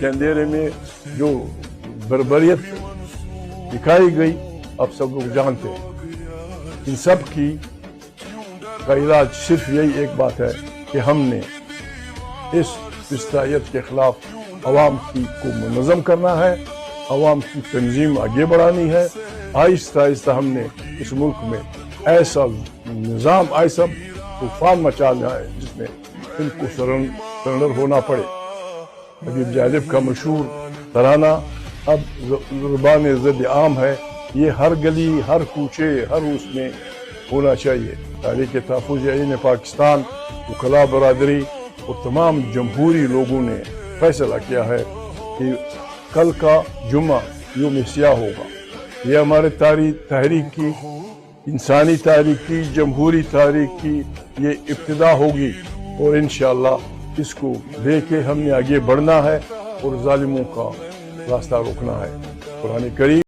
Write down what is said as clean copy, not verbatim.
के अंधेरे में जो बर्बरियत दिखाई गई अब सब लोग जानते हैं। इन सब की का इलाज सिर्फ यही एक बात है कि हमने इस फिस्तायत के खिलाफ अवाम को मुनज़्ज़म करना है, अवाम की तंजीम आगे बढ़ानी है। आहिस्ता आहिस्ता हमने इस मुल्क में ऐसा निज़ाम, ऐसा तूफान मचाना है जिसमें इनको सरेंडर होना पड़े। नजीब जालिब का मशहूर तराना अब ज़ुबान ज़द आम है, ये हर गली, हर कूचे, हर उसमें होना चाहिए। तारीख़ तहफ़्फ़ुज़ आईन पाकिस्तान, वकला बरादरी और तमाम जमहूरी लोगों ने फैसला किया है कि कल का जुम्मा यौम सियाह होगा। ये हमारे तहरीक की, इंसानी तारीख की, जमहूरी तारीख की ये इब्तिदा होगी और इंशाअल्लाह इसको लेके हमने आगे बढ़ना है और जालिमों का रास्ता रोकना है। कुरान करीम